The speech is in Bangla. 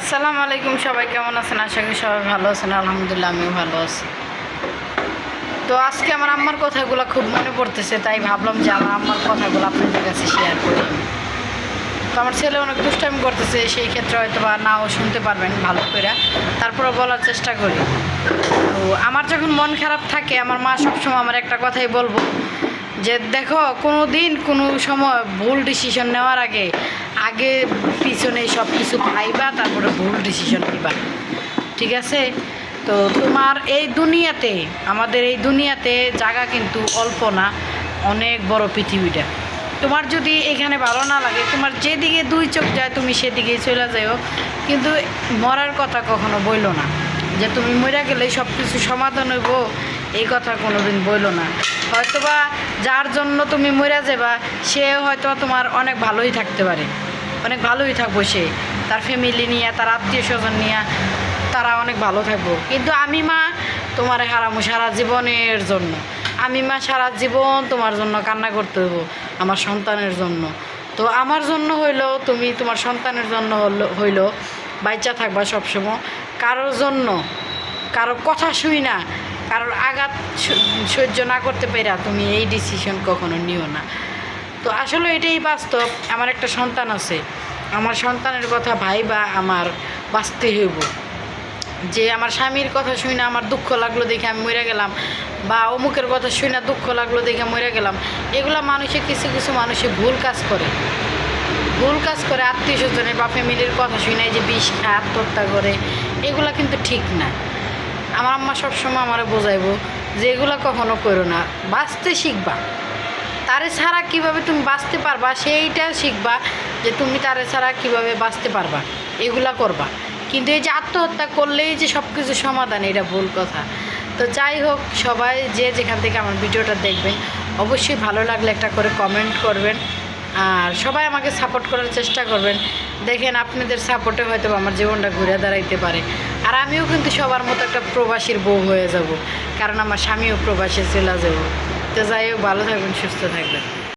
আসসালামু আলাইকুম, সবাই কেমন আছেন? আশা করি সবাই ভালো আছেন। আলহামদুলিল্লাহ আমিও ভালো আছি। তো আজকে আমার আম্মার কথাগুলো খুব মনে পড়তেছে, তাই ভাবলাম যে আমার আম্মার কথাগুলো আপনাদের কাছে শেয়ার করি। তো আমার ছেলে অনেক দুষ্টামি করতেছে, সেই ক্ষেত্রে হয়তো বা নাও শুনতে পারবেন ভালো করে, তারপরে বলার চেষ্টা করি। তো আমার যখন মন খারাপ থাকে আমার মা সবসময় আমার একটা কথাই বলবো যে দেখো, কোনো দিন কোনো সময় ভুল ডিসিশন নেওয়ার আগে আগে পিছনে সব কিছু ভাইবা, তারপরে ভুল ডিসিশন নিবা, ঠিক আছে? তো তোমার এই দুনিয়াতে, আমাদের এই দুনিয়াতে জায়গা কিন্তু অল্প না, অনেক বড় পৃথিবীটা। তোমার যদি এখানে ভালো না লাগে, তোমার যেদিকে দুই চোখ যায় তুমি সেদিকেই চলে যাও, কিন্তু মরার কথা কখনো বইলো না যে তুমি মরে গেলেই সব কিছু সমাধান হইব, এই কথা কোনো দিন বইলো না। হয়তোবা যার জন্য তুমি মরে যাবা সে হয়তো তোমার অনেক ভালোই থাকতে পারে, অনেক ভালোই থাকবো, সে তার ফ্যামিলি নিয়ে, তার আত্মীয় স্বজন নিয়ে তারা অনেক ভালো থাকবো, কিন্তু আমি মা তোমার হারামো সারা জীবনের জন্য। আমি মা সারা জীবন তোমার জন্য কান্না করতে হইব, আমার সন্তানের জন্য। তো আমার জন্য হইলো, তুমি তোমার সন্তানের জন্য হইলো বাচ্চা থাকবা সবসময়। কারোর জন্য, কারোর কথা শুই না, কারোর আঘাত সহ্য না করতে পেরা তুমি এই ডিসিশন কখনো নিও না। তো আসলে এটাই বাস্তব। আমার একটা সন্তান আছে, আমার সন্তানের কথা ভাইবা আমার বাঁচতে হইব। যে আমার স্বামীর কথা শুই না আমার দুঃখ লাগলো দেখে আমি মরে গেলাম, বা অমুকের কথা শুই না দুঃখ লাগলো দেখে মরে গেলাম, এগুলা মানুষে কিছু কিছু মানুষে ভুল কাজ করে, ভুল কাজ করে। আত্মীয় স্বজনের বা ফ্যামিলির কথা শুই না, এই যে বিষ খায় আত্মহত্যা করে, এগুলা কিন্তু ঠিক না। আমার আম্মা সবসময় আমারে বোঝাইবো যে এগুলো কখনো করো না, বাঁচতে শিখবা। তারে ছাড়া কীভাবে তুমি বাঁচতে পারবা সেইটা শিখবা, যে তুমি তারে ছাড়া কীভাবে বাঁচতে পারবা, এগুলা করবা। কিন্তু এই যে আত্মহত্যা করলেই যে সব কিছু সমাধান, এটা ভুল কথা। তো যাই হোক, সবাই যে যেখান থেকে আমার ভিডিওটা দেখবেন অবশ্যই ভালো লাগলে একটা করে কমেন্ট করবেন, আর সবাই আমাকে সাপোর্ট করার চেষ্টা করবেন। দেখেন আপনাদের সাপোর্টে হয়তো আমার জীবনটা ঘুরে দাঁড়াইতে পারে, আর আমিও কিন্তু সবার মতো একটা প্রবাসীর বউ হয়ে যাব, কারণ আমার স্বামীও প্রবাসে চলে যাব। তো যাই হোক, ভালো থাকবেন, সুস্থ থাকবেন।